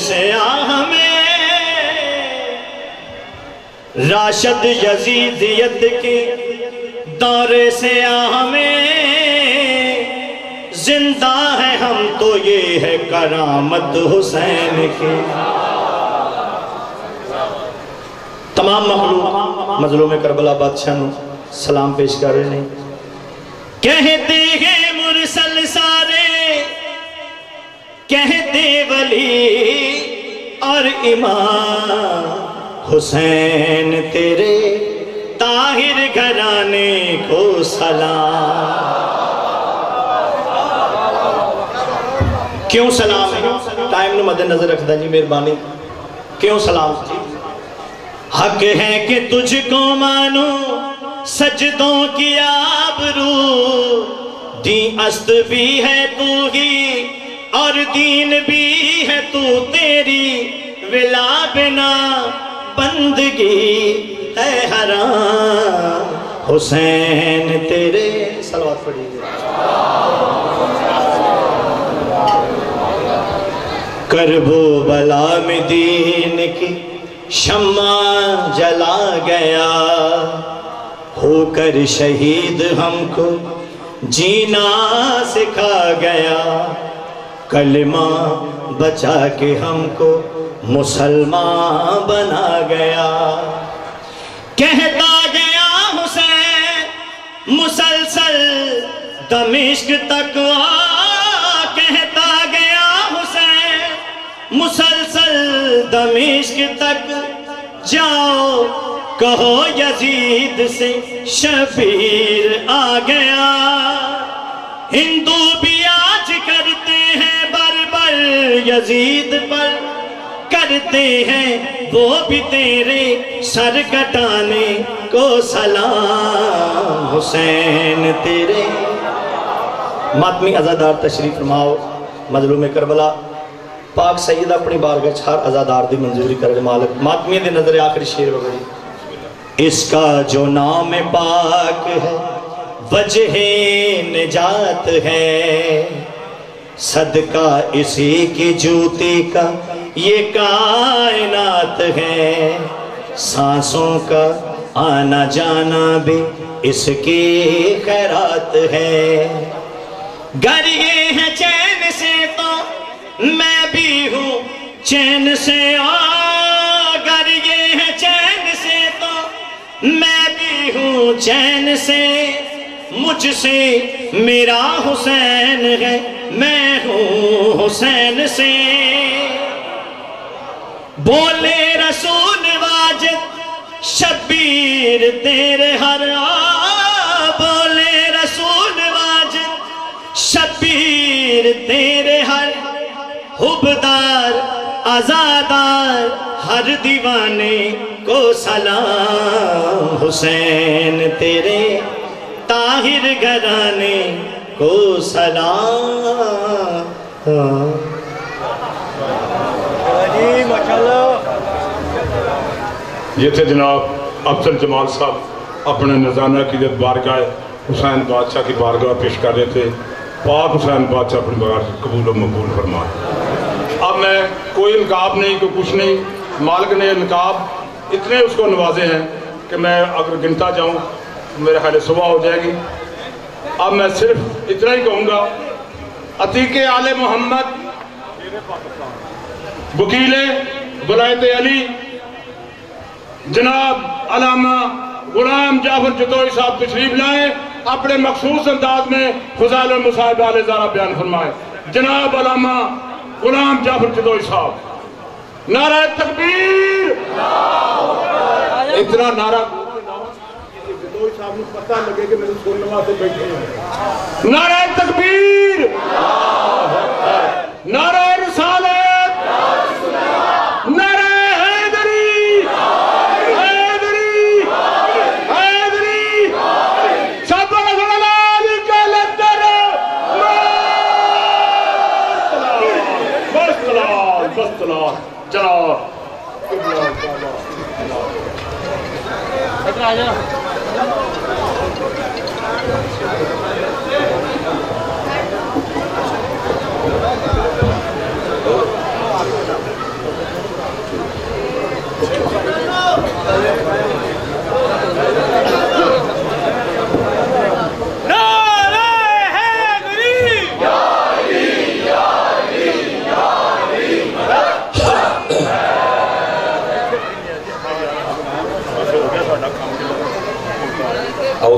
سے ہمیں، راشد یزیدیت کے دور سے ہمیں، زندہ ہے ہم تو یہ ہے کرامت حسین کی۔ تمام مخلوق مظلوم کربلا بادشاہ نو سلام پیش کر رہے ہیں۔ کہتے ہیں مرسل سارے، کہتے ولی اور امام، حسین تیرے طاہر گھرانے کو سلام۔ کیوں سلام ہے؟ ٹائم نو مد نظر رکھ دا جی مہربانی، کیوں سلام جی؟ حق ہے کہ تجھ کو مانو سجدوں کی آبرو، دین است بھی ہے تو ہی اور دین بھی ہے تو، تیری ولا بنا بندگی ہے حرام، حسین تیرے صلوات پڑھیے کرب و بلا میں دین کی شمع جلا گیا، ہو کر شہید ہم کو جینا سکھا گیا، کلمہ بچا کے ہم کو مسلمان بنا گیا، کہتا گیا حسین مسلسل دمشق تک، کہتا گیا حسین مسلسل دمشق تک، جاؤ کہو یزید سے شبیر آ گیا، ہندو بھی آج کرتے ہیں بربر یزید پر، کرتے ہیں وہ بھی تیرے سر کٹانے کو سلام، حسین تیرے۔ ماتمی عزادار تشریف فرماؤ، مظلوم کربلا پاک سید اپنی بارگاہ ہر عزادار دی منظوری کرے مالک۔ ماتمی دے نظر آخری شیر وغیرہ، اس کا جو نام پاک ہے وجہ نجات ہے، صدقہ اسی کی جوتی کا یہ کائنات ہے، سانسوں کا آنا جانا بھی اس کی خیرات ہے، گر یہ ہے چین سے تو میں بھی ہوں چین سے، گر یہ ہے چین سے تو میں بھی ہوں چین سے، مجھ سے میرا حسین ہے میں ہوں حسین سے، بولے رسول واجد شبیر تیرے ہر بولے رسول واجد شبیر تیرے ہر، حبدار آزادار ہر دیوانے کو سلام، حسین تیرے طاہر گھرانے کو سلام۔ یہ تھے جناب افضل جمال صاحب اپنے نذرانہ عقیدت بارگاہ حسین بادشاہ کی بارگاہ پیش کر رہے تھے۔ پاک حسین بادشاہ اپنی بارگاہ قبول و مقبول فرمائے۔ اب میں کوئی انقاب نہیں، کوئی کچھ نہیں، مالک نے انقاب اتنے اس کو نوازے ہیں کہ میں اگر گنتا جاؤں میرے خیال صبح ہو جائے گی۔ اب میں صرف اتنا ہی کہوں گا، عتیق آل محمد وکیل ولایت علی جناب علامہ غلام جعفر جتوئی صاحب تشریف لائیں، اپنے مخصوص انداز میں فضائل المصائب علیہ زارہ بیان فرمائے۔ جناب علامہ غلام جعفر جتوئی صاحب، نعرہ تکبیر، اتنا نعرہ جتوئی صاحب نے پتہ لگے کہ میرے سننے واسطے بیٹھے ہیں۔ نعرہ تکبیر، نعرہ رسالت، نعرہ حیدری، حیدری، حیدری، سب رسول اللہ کے لندر بستلار، بستلار، جناب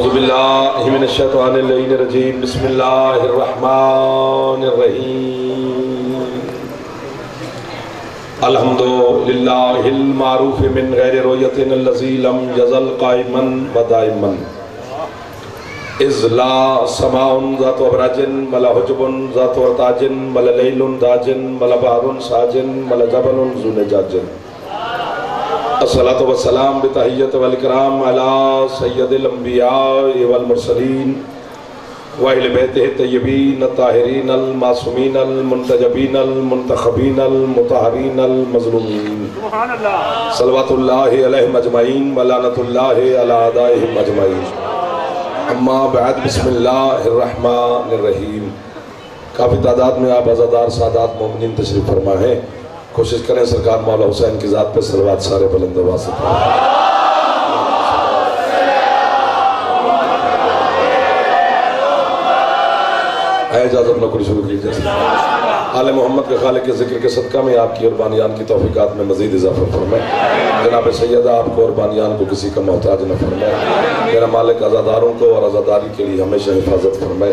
اعوذ باللہ من الشیطان اللعین الرجیم بسم اللہ الرحمن الرحیم الحمدللہ المعروف من غیر رویت الذی لم یزل قائما و دائما اذ لا سماء ذات ابراج ولا حجب ذات ارتاج ولا لیل داج ولا بحر ساج ولا جبل ذو نجاج الصلاة والسلام بتحیت والاکرام علی سید الانبیاء والمرسلین وَإِلِ بَيْتِهِ الطَّيِّبِينَ الطَّاهِرِينَ الْمَعْصُومِينَ الْمُنْتَجَبِينَ الْمُنْتَخَبِينَ الْمُطَهَّرِينَ الْمَظْلُومِينَ صلوات اللہ علیہم اجمعین ولعنت اللہ علی اعدائہم اجمعین اما بعد بسم اللہ الرحمن الرحیم. کافی تعداد میں آپ عزادار سادات مومنین تشریف فرما ہیں. کوشش کریں سرکار مولا حسین کی ذات پہ صلوات سارے بلند آواز سے پڑھیں. اجازت نوکری شروع کیجئے. آل محمد کے خالق کے ذکر کے صدقہ میں آپ کی اور بانیان کی توفیقات میں مزید اضافہ فرمائے. جناب سیدہ آپ کو اور بانیان کو کسی کا محتاج نہ فرمائے. میرا مالک عزاداروں کو اور عزاداری کے لیے ہمیشہ حفاظت فرمائے.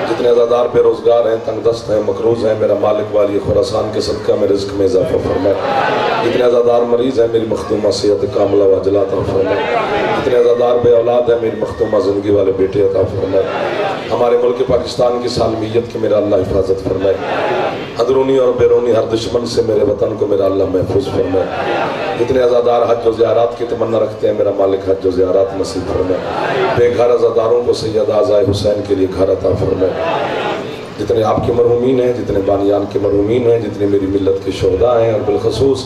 جتنے عزادار بے روزگار ہیں، تنگ دست ہیں، مقروض ہیں، میرا مالک والی خراسان کے صدقہ میں رزق میں اضافہ فرمائے. جتنے عزادار مریض ہیں میری مختومہ صحت کاملہ و عاجلہ عطا فرمائے. جتنے عزادار بے اولاد ہیں میری مختومہ زندگی والے بیٹے عطا فرمائے. ہمارے ملک پاکستان کی سالمیت کی میرا اللہ حفاظت فرمائے. اندرونی اور بیرونی ہر دشمن سے میرے وطن کو میرا اللہ محفوظ فرمائے. جتنے عزادار حج و زیارات کی تمنا رکھتے ہیں میرا مالک حج و زیارات نصیب فرمائے. بے گھر عزاداروں کو سید آزائے حسین کے لیے گھر عطا فرمائے. جتنے آپ کے مرحومین ہیں، جتنے بانیان کے مرحومین ہیں، جتنے میری ملت کے شہداء ہیں، اور بالخصوص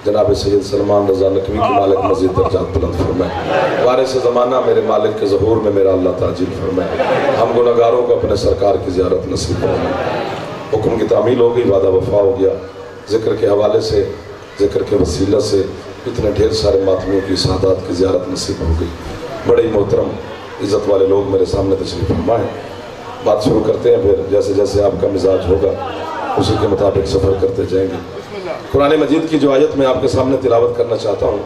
جناب سید سلمان رضا نقوی کی مالک مزید درجات بلند فرمائے. وارث زمانہ میرے مالک کے ظہور میں میرا اللہ تعجیل فرمائے. ہم گناہگاروں کو اپنے سرکار کی زیارت نصیب فرمائے. حکم کی تعمیل ہو گئی، وعدہ وفا ہو گیا. ذکر کے حوالے سے، ذکر کے وسیلہ سے اتنے ڈھیر سارے ماتمیوں کی سعادات کی زیارت نصیب ہو گئی. بڑے ہی محترم عزت والے لوگ میرے سامنے تشریف فرما ہیں. بات شروع کرتے ہیں، پھر جیسے جیسے آپ کا مزاج ہوگا اسی کے مطابق سفر کرتے جائیں گے. قرآن مجید کی جو آیت میں آپ کے سامنے تلاوت کرنا چاہتا ہوں،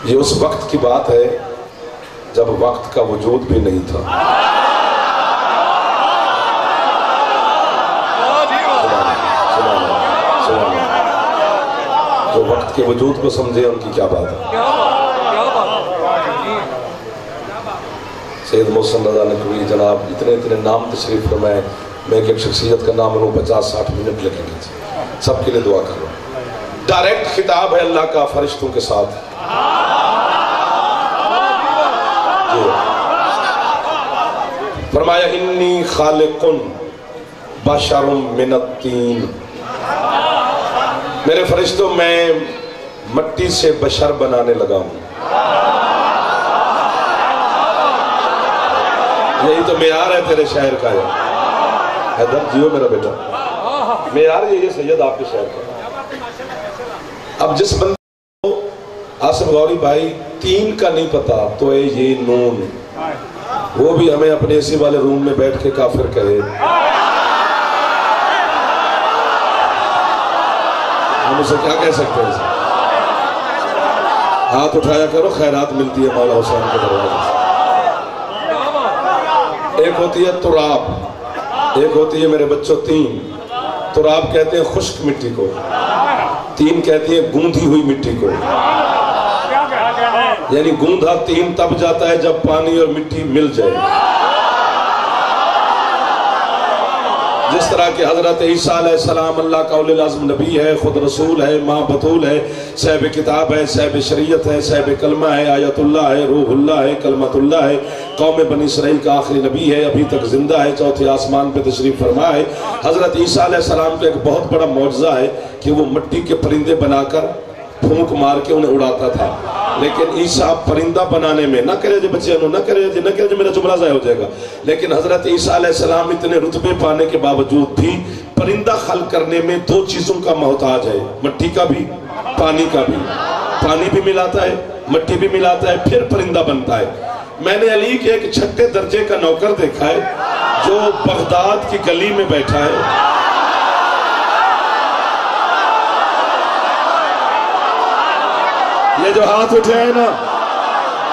یہ اس وقت کی بات ہے جب وقت کا وجود بھی نہیں تھا. جو وقت کے وجود کو سمجھے ان کی کیا بات ہے. سید محسن رضا نقوی جناب اتنے نام تشریف فرمائے. میں ایک شخصیت کا نام لوں 50-60 منٹ لگیں گے. سب کے لیے دعا کرو. ڈائریکٹ خطاب ہے اللہ کا فرشتوں کے ساتھ. فرمایا انی خالق بشر من الطین. میرے فرشتوں میں مٹی سے بشر بنانے لگا ہوں. یہی تو معیار ہے تیرے شہر کا. حیدر جیو میرا بیٹا، معیار یہ سید آپ کے شہر کا. اب جس بندے کو آصف غوری بھائی 3 کا نہیں پتا تو یہ نون، وہ بھی ہمیں اپنے اسی والے روم میں بیٹھ کے کافر کہے. ہم اسے کیا کہہ سکتے ہیں؟ ہاتھ اٹھایا کرو، خیرات ملتی ہے مولا حسین کے دروازے سے. ایک ہوتی ہے تراب، ایک ہوتی ہے میرے بچوں 3. تراب کہتے ہیں خشک مٹی کو، 3 کہتے ہیں گوندھی ہوئی مٹی کو. یعنی گوندھا 3 تب جاتا ہے جب پانی اور مٹی مل جائے. جس طرح کہ حضرت عیسیٰ علیہ السلام اللہ کا اولو العزم نبی ہے، خود رسول ہے، ماں بطول ہے، صاحب کتاب ہے، صاحب شریعت ہے، صاحب کلمہ ہے، آیت اللہ ہے، روح اللہ ہے، کلمت اللہ ہے، قوم بنی اسرائیل کا آخری نبی ہے، ابھی تک زندہ ہے، چوتھے آسمان پہ تشریف فرما ہے. حضرت عیسیٰ علیہ السلام کا ایک بہت بڑا معجزہ ہے کہ وہ مٹی کے پرندے بنا کر پھونک مار کے انہیں اڑاتا تھا. لیکن عیسیٰ پرندہ بنانے میں نہ کرے جی بچے نہ کرے جی میرا جملہ ضائع ہو جائے گا. لیکن حضرت عیسیٰ علیہ السلام اتنے رتبے پانے کے باوجود بھی پرندہ خلق کرنے میں 2 چیزوں کا محتاج ہے، مٹی کا بھی، پانی کا بھی. پانی بھی ملاتا ہے، مٹی بھی ملاتا ہے، پھر پرندہ بنتا ہے. میں نے علی کے ایک 6 درجے کا نوکر دیکھا ہے جو بغداد کی گلی میں بیٹھا ہے. یہ جو ہاتھ اٹھے ہیں نا،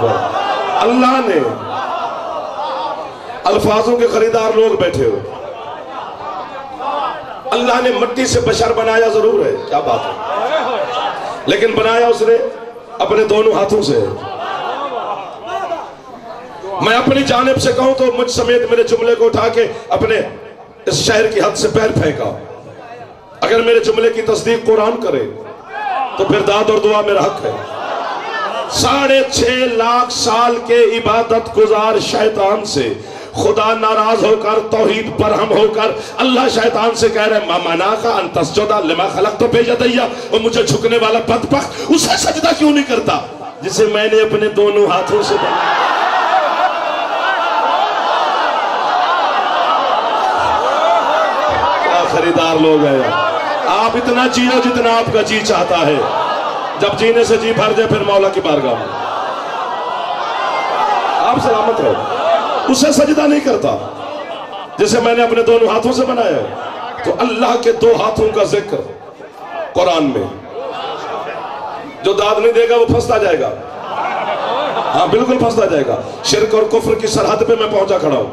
اکبر. اللہ نے الفاظوں کے خریدار لوگ بیٹھے ہو. اللہ نے مٹی سے بشر بنایا ضرور ہے, کیا بات ہے, لیکن بنایا اس نے اپنے دونوں ہاتھوں سے. میں اپنی جانب سے کہوں تو مجھ سمیت میرے جملے کو اٹھا کے اپنے اس شہر کی حد سے پیر پھینکا. اگر میرے جملے کی تصدیق قرآن کرے تو پھر داد اور دعا میرا حق ہے. 6.5 لاکھ سال کے عبادت گزار شیطان سے خدا ناراض ہو کر, توحید برہم ہو کر, اللہ شیطان سے کہہ رہے ما منعک ان تسجد لما خلقت بیدی, اور مجھے جھکنے والا بدبخت اسے سجدہ کیوں نہیں کرتا جسے میں نے اپنے دونوں ہاتھوں سے بنایا. کیا خریدار لوگ ہیں. آپ اتنا جیو جتنا آپ کا جی چاہتا ہے. جب جینے سے جی بھر جائے پھر مولا کی بارگاہ میں آپ سلامت رہو. اسے سجدہ نہیں کرتا جسے میں نے اپنے دونوں ہاتھوں سے بنایا ہے. تو اللہ کے 2 ہاتھوں کا ذکر قرآن میں, جو داد نہیں دے گا وہ پھنستا جائے گا. ہاں بالکل پھنستا جائے گا. شرک اور کفر کی سرحد پہ میں پہنچا کھڑا ہوں.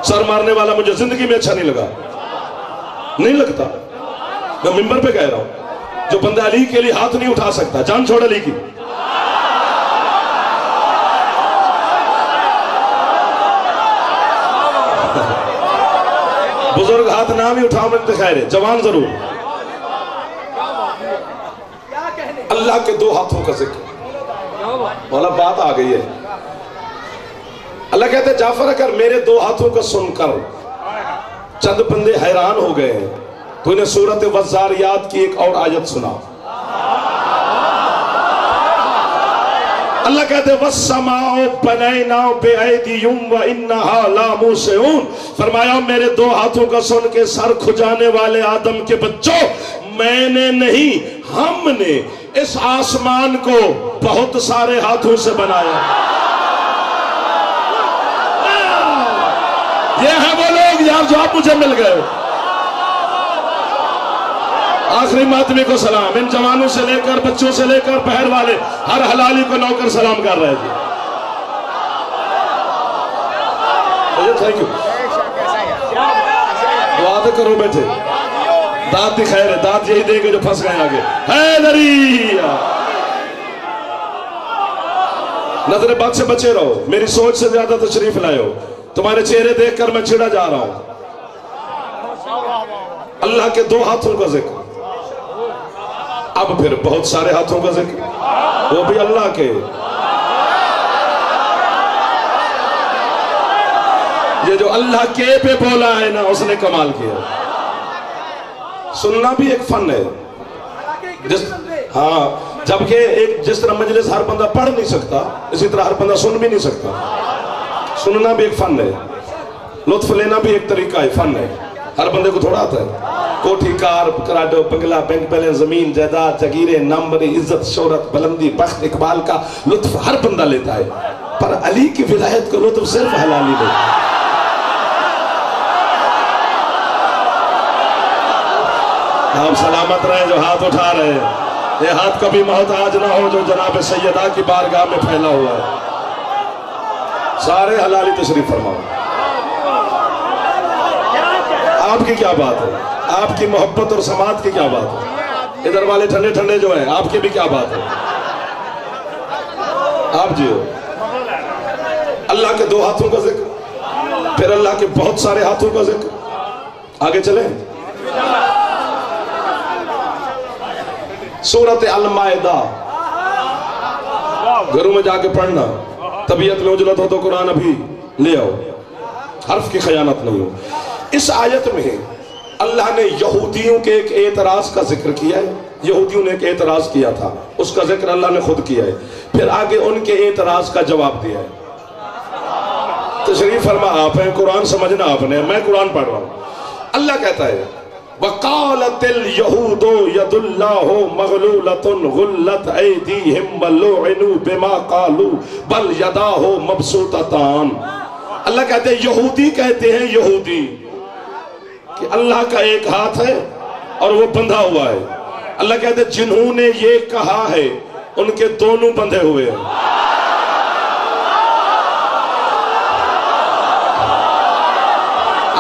سر مارنے والا مجھے زندگی میں اچھا نہیں لگا, نہیں لگتا. میں ممبر پہ کہہ رہا ہوں, جو بندہ علی کے لیے ہاتھ نہیں اٹھا سکتا, جان چھوڑ علی کی. بزرگ ہاتھ نہ بھی اٹھا ملتے خیر ہے, جوان ضرور. اللہ کے 2 ہاتھوں کا ذکر. مولا بات آ گئی ہے. اللہ کہتے ہیں جعفر اگر میرے 2 ہاتھوں کا سن کر چند بندے حیران ہو گئے ہیں تو انہیں سورت والذاریات کی ایک اور آیت سنا. اللہ کہتے ہیں وَالسَّمَاءُ بَنَيْنَاهُ بِأَيْدِيٍ وَإِنَّهَا لَمُوسِعُونَ. فرمایا میرے 2 ہاتھوں کا سن کے سر کھجانے والے آدم کے بچوں, میں نے نہیں ہم نے اس آسمان کو بہت سارے ہاتھوں سے بنایا. یہ ہے وہ لوگ یار جو آپ مجھے مل گئے. آخری ماتمی کو سلام. ان جوانوں سے لے کر بچوں سے لے کر پہر والے ہر حلالی کو نوکر سلام کر رہے تھے. Thank you. دعا تو کرو بیٹھے. داد دی خیر ہے, داد یہی دے گے جو پھنس گئے آگے. حیدری نظر بد سے بچے رہو. میری سوچ سے زیادہ تشریف لائے ہو. تمہارے چہرے دیکھ کر میں چھڑا جا رہا ہوں. اللہ کے 2 ہاتھوں کا ذکر. اب پھر بہت سارے ہاتھوں کا ذکر, وہ بھی اللہ کے. یہ جو اللہ کے پہ بولا ہے نا, اس نے کمال کیا. سننا بھی ایک فن ہے. ہاں, جبکہ ایک جس طرح مجلس ہر بندہ پڑھ نہیں سکتا, اسی طرح ہر بندہ سن بھی نہیں سکتا. سننا بھی ایک فن ہے, لطف لینا بھی ایک طریقہ ہے, فن ہے. ہر بندے کو تھوڑا آتا ہے. کوٹھی کار کراڈو بنگلہ بینک بیلنس زمین جائیداد جگیریں نمبر عزت شہرت بلندی بخت اقبال کا لطف ہر بندہ لیتا ہے, پر علی کی ولایت کو لطف صرف حلالی لیتا ہے. آپ سلامت رہیں جو ہاتھ اٹھا رہے ہیں. یہ ہاتھ کبھی محتاج نہ ہو جو جناب سیدہ کی بارگاہ میں پھیلا ہوا ہے. سارے حلالی تشریف فرماؤ. آپ کی کیا بات ہے, آپ کی محبت اور سماعت کی کیا بات ہے. ادھر والے ٹھنڈے ٹھنڈے جو ہیں, آپ کی بھی کیا بات ہے. آپ جی ہو. اللہ کے 2 ہاتھوں کا ذکر, پھر اللہ کے بہت سارے ہاتھوں کا ذکر. آگے چلیں. سورت المائدہ گھروں میں جا کے پڑھنا. طبیعت میں اجلت ہو تو قرآن ابھی لے آؤ, حرف کی خیانت نہیں ہو. اس آیت میں اللہ نے یہودیوں کے ایک اعتراض کا ذکر کیا ہے. یہودیوں نے ایک اعتراض کیا تھا, اس کا ذکر اللہ نے خود کیا ہے. پھر آگے ان کے اعتراض کا جواب دیا ہے. تشریف فرما آپ ہیں, قرآن سمجھنا آپ نے, میں قرآن پڑھ رہا ہوں. اللہ کہتا ہے وَقَالَتِ الْيَهُودُ يَدُ اللَّهُ مَغْلُولَةٌ غُلَّتْ أَيْدِيهِمْ وَلُعِنُوا بِمَا قَالُوا بَلْ يَدَاهُ مَبْسُوطَتَانِ. اللہ کہتے ہیں, یہودی کہتے ہیں یہودی کہ اللہ کا ایک ہاتھ ہے اور وہ بندھا ہوا ہے. اللہ کہتے ہیں جنہوں نے یہ کہا ہے ان کے دونوں بندھے ہوئے ہیں.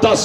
10।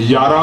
11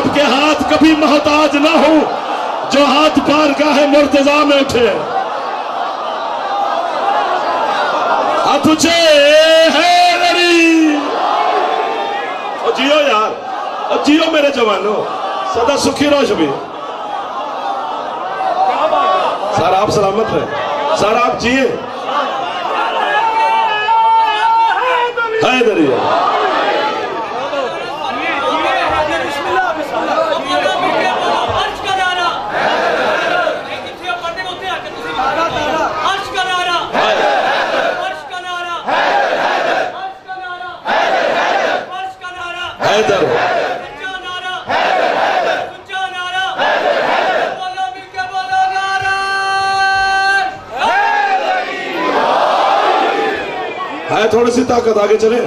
آپ کے ہاتھ کبھی محتاج نہ ہو جو ہاتھ بارگاہ مرتضی میں اٹھے. ہاتھ اونچے حیدری. اور جیو یار, اور جیو میرے جوانوں, سدا سکھی روش بھی. سر آپ سلامت رہے, سر آپ جیے. حیدری حیدر. ہے تھوڑی سی طاقت, آگے چلے.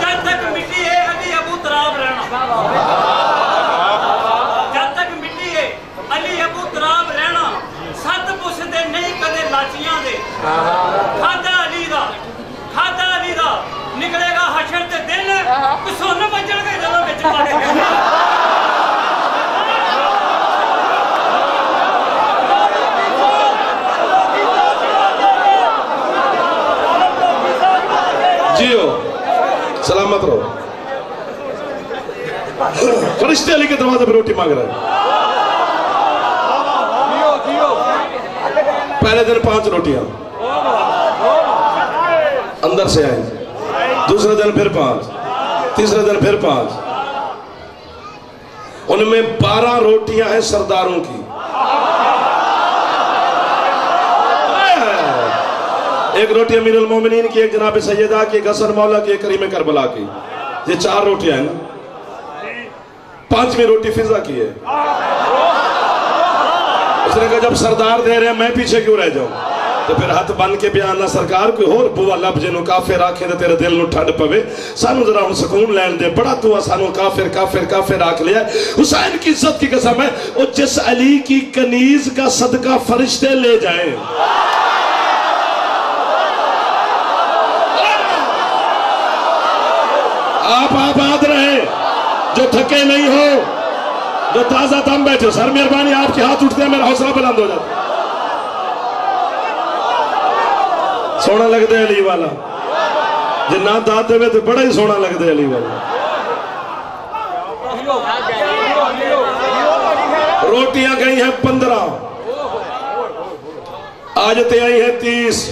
جب تک مٹی ہے علی ابو تراب رہنا, جب تک مٹی ہے علی ابو تراب رہنا. ست پوچھ دے نہیں کدے لاچیاں دے. کھادا علی دا, کھادا علی دا نکلے گا حشر تے دن, سن بچن گئے جدوں وچ پاڑے. جیو سلامت رہو. فرشتے علی کے دروازے پہ روٹی مانگ رہے ہیں. پہلے دن 5 روٹیاں اندر سے آئیں, دوسرے دن پھر 5, تیسرے دن پھر 5. ان میں 12 روٹیاں ہیں سرداروں کی. ایک روٹی امیر المومنین کی, ایک جناب سیدہ کی, ایک حسن مولا کی, ایک کریم کربلا کی. یہ 4 روٹیاں ہیں نا. 5ویں روٹی فضا کی ہے. اس نے کہا جب سردار دے رہے ہیں میں پیچھے کیوں رہ جاؤں. تو پھر ہاتھ بن کے بیان نہ سرکار کوئی اور بوا لب جنوں کافر آکھے تو تیرے دل نو ٹھڈ پوے. سانو ذرا ہن سکون لین دے, بڑا تو سانو کافر کافر کافر آکھ لیا. حسین کی عزت کی قسم ہے, وہ جس علی کی کنیز کا صدقہ فرشتے لے جائیں. آپ آباد رہے, جو تھکے نہیں ہو, جو تازہ دم بیٹھے. سر مہربانی آپ کے ہاتھ اٹھتے ہیں, میرا حوصلہ بلند ہو جاتا. سونا لگتا ہے علی والا, جو نہ داد دے تو بڑا ہی سونا لگتا ہے علی والا. روٹیاں گئی ہیں 15, آیتیں آئی ہیں 30.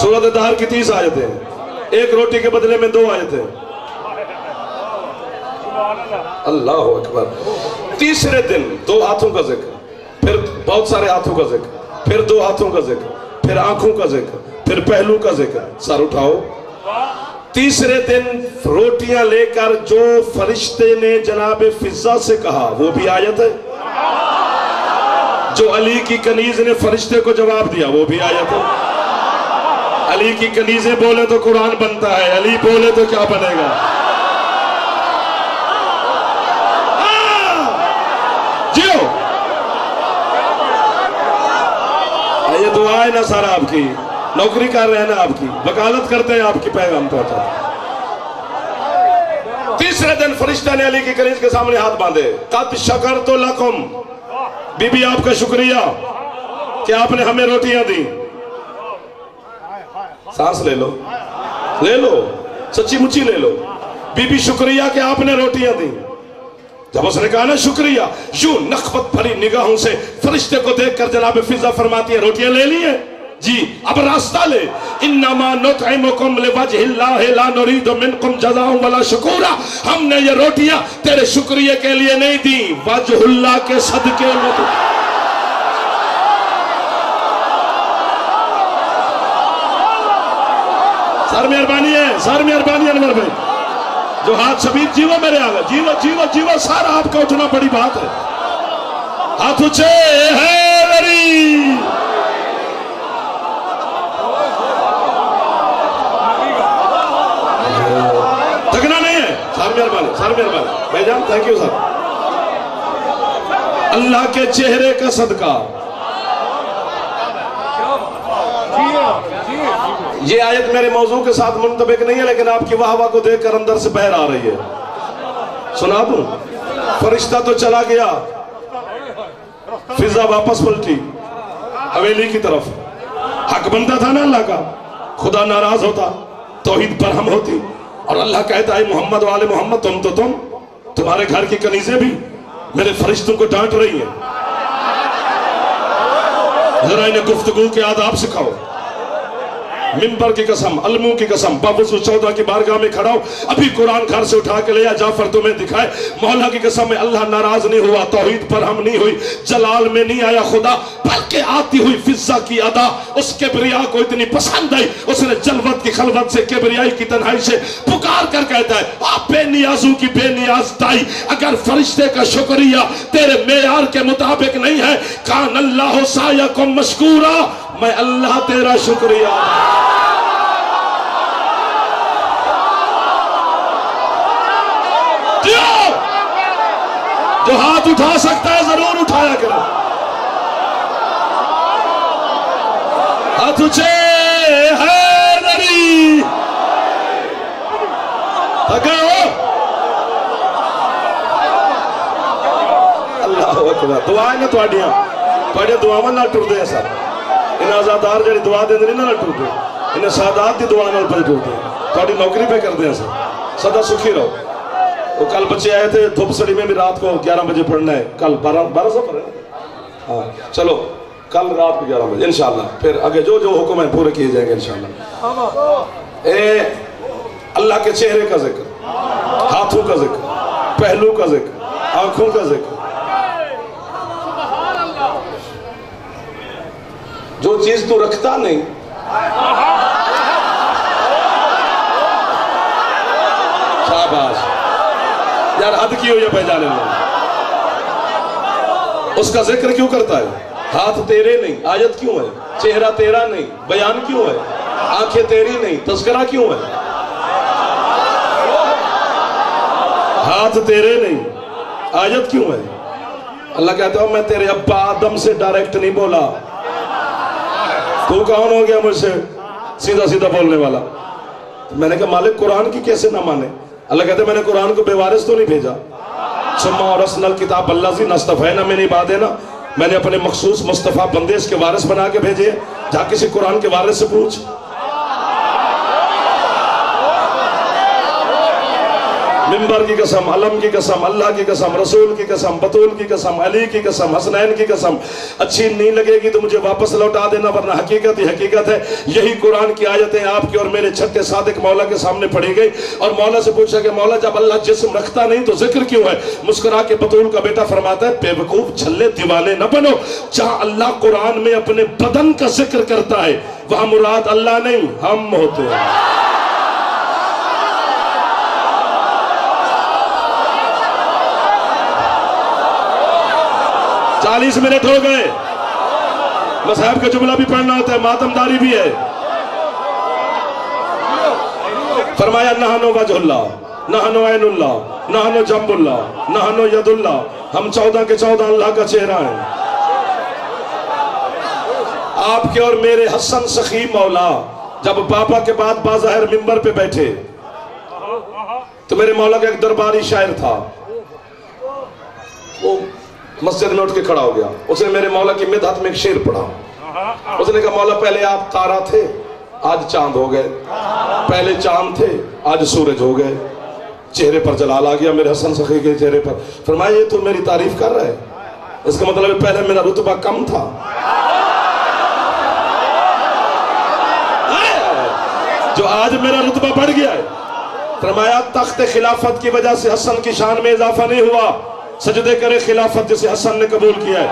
سورۃ دہر کی 30 آیتیں, ایک روٹی کے بدلے میں 2 آیتیں. اللہ اکبر. تیسرے دن 2 ہاتھوں کا ذکر, پھر بہت سارے ہاتھوں کا ذکر, پھر 2 ہاتھوں کا ذکر, پھر آنکھوں کا ذکر, پھر پہلو کا ذکر. سر اٹھاؤ. تیسرے دن روٹیاں لے کر جو فرشتے نے جناب فضا سے کہا وہ بھی آیت ہے. جو علی کی کنیز نے فرشتے کو جواب دیا وہ بھی آیت ہے. علی کی کنیزیں بولے تو قرآن بنتا ہے, علی بولے تو کیا بنے گا. جیو یہ دعا ہے نا سر, آپ کی نوکری کر رہے ہیں نا, آپ کی وکالت کرتے ہیں, آپ کی پیغام پہنچا. تیسرے دن فرشتہ نے علی کی کنیز کے سامنے ہاتھ باندھے. قد شکرت لکم, بی بی آپ کا شکریہ کہ آپ نے ہمیں روٹیاں دی. سانس لے لو, لے لو, سچی مچی لے لو. بی بی شکریہ کہ آپ نے روٹیاں دی. جب اس نے کہا نا شکریہ, یوں نخوت بھری نگاہوں سے فرشتے کو دیکھ کر جناب فضا فرماتی ہے روٹیاں لے لی ہیں جی, اب راستہ لے. انما نطعمکم لوجہ اللہ لا نرید منکم جزاء ولا شکورا. ہم نے یہ روٹیاں تیرے شکریہ کے لیے نہیں دی, وجہ اللہ کے صدقے میں. سر مہربانی ہے, سر مہربانی انور بھائی, جو ہاتھ شبیر جیو میرے آگے, جیو جیو جیو. سر آپ کا اٹھنا بڑی بات ہے. ہاتھ اونچے حیدری تھکنا نہیں ہے. سارے مہربانی بھائی جان تھینک یو سر. اللہ کے چہرے کا صدقہ. یہ آیت میرے موضوع کے ساتھ منطبق نہیں ہے لیکن آپ کی واہ واہ کو دیکھ کر اندر سے بہر آ رہی ہے. سنا دوں. فرشتہ تو چلا گیا, فضا واپس پلٹی حویلی کی طرف. حق بنتا تھا نا اللہ کا, خدا ناراض ہوتا, توحید برہم ہوتی, اور اللہ کہتا ہے محمد والے محمد تم تمہارے گھر کی کنیزیں بھی میرے فرشتوں کو ڈانٹ رہی ہیں, ذرا انہیں گفتگو کے آداب سکھاؤ. منبر کی قسم, علموں کی قسم, بابوسو 14 کی بارگاہ میں کھڑا ہو, ابھی قرآن گھر سے اٹھا کے لیا جعفر تمہیں دکھائے. مولا کی قسم میں اللہ ناراض نہیں ہوا, توحید پر ہم نہیں ہوئی, جلال میں نہیں آیا خدا, بلکہ آتی ہوئی فضا کی ادا اس کبریا کو اتنی پسند آئی, اس نے جلوت کی خلوت سے کبریائی کی تنہائی سے پکار کر کہتا ہے آپ بے نیازوں کی بے نیاز دائی, اگر فرشتے کا شکریہ تیرے معیار کے مطابق نہیں ہے, کان اللہ سایکم مشکورا, میں اللہ تیرا شکریہ. جو ہاتھ اٹھا سکتا ہے ضرور اٹھایا کرو. ہاتھ اونچے حیدری. تھکے ہو؟ اللہ اکبر. دعائیں نہ تواڈیاں دعاواں نال ٹردے ہیں سر. ان آزادار جڑی دعا دیندے نہیں نہ ٹردے, انہیں سادات دی دعا نال پہ ٹردے. تواڈی نوکری پہ کردے ہیں سر, سدا سکھی رہو. وہ کل بچے آئے تھے دھوپ سڑی میں بھی رات کو 11 بجے پڑھنا ہے. کل 12 سفر ہے. ہاں چلو کل رات کو 11 بجے انشاءاللہ. پھر آگے جو حکم ہے پورے کیے جائیں گے انشاءاللہ. اللہ کے چہرے کا ذکر, ہاتھوں کا ذکر, پہلو کا ذکر, آنکھوں کا ذکر. جو چیز تو رکھتا نہیں شاباش یار, حد کی ہو یا پہچانے میں, اس کا ذکر کیوں کرتا ہے؟ ہاتھ تیرے نہیں, آیت کیوں ہے؟ چہرہ تیرا نہیں, بیان کیوں ہے؟ آنکھیں تیری نہیں, تذکرہ کیوں ہے؟ ہاتھ تیرے نہیں, آیت کیوں ہے؟ اللہ کہتا ہوں میں تیرے ابا آدم سے ڈائریکٹ نہیں بولا, تو کون ہو گیا مجھ سے سیدھا سیدھا بولنے والا؟ میں نے کہا مالک قرآن کی کیسے نہ مانے؟ اللہ کہتے ہیں میں نے قرآن کو بے وارث تو نہیں بھیجا. ثم اورثنا الکتاب الذین اصطفینا من عبادنا, میں نے اپنے مخصوص مصطفیٰ بندے اس کے وارث بنا کے بھیجے. جا کسی قرآن کے وارث سے پوچھ. منبر کی قسم, علم کی قسم, اللہ کی قسم, رسول کی قسم, بطول کی قسم, علی کی قسم, حسنین کی قسم, اچھی نہیں لگے گی تو مجھے واپس لوٹا دینا, ورنہ حقیقت ہی حقیقت ہے. یہی قرآن کی آیتیں آپ کے اور میرے چھٹے صادق مولا کے سامنے پڑھی گئی, اور مولا سے پوچھا کہ مولا جب اللہ جسم رکھتا نہیں تو ذکر کیوں ہے؟ مسکرا کے بطول کا بیٹا فرماتا ہے بے وقوف چھلے دیوانے نہ بنو, جہاں اللہ قرآن میں اپنے بدن کا ذکر کرتا ہے وہاں مراد اللہ نہیں ہم ہوتے ہیں. چالیس منٹ ہو گئے, مصحف کا جملہ بھی پڑھنا ہوتا ہے, ماتمداری بھی ہے. فرمایا نحنو وجہ اللہ, نحنو عین اللہ, نحنو جنب اللہ, نحنو ید اللہ, ہم 14 کے 14 اللہ کا چہرہ ہیں. آپ کے اور میرے حسن سخی مولا جب بابا کے بعد باظاہر منبر پہ بیٹھے تو میرے مولا کا ایک درباری شاعر تھا, وہ مسجد میں اٹھ کے کھڑا ہو گیا. اس نے میرے مولا کی مدحت میں ایک شعر پڑھا. اس نے کہا مولا پہلے آپ تارا تھے آج چاند ہو گئے, پہلے چاند تھے آج سورج ہو گئے. چہرے پر جلال آ گیا میرے حسن سخی کے چہرے پر. فرمایا یہ تو میری تعریف کر رہا ہے, اس کا مطلب پہلے میرا رتبہ کم تھا, جو آج میرا رتبہ بڑھ گیا ہے. فرمایا تخت خلافت کی وجہ سے حسن کی شان میں اضافہ نہیں ہوا, سجدے کرے خلافت جسے حسن نے قبول کیا ہے.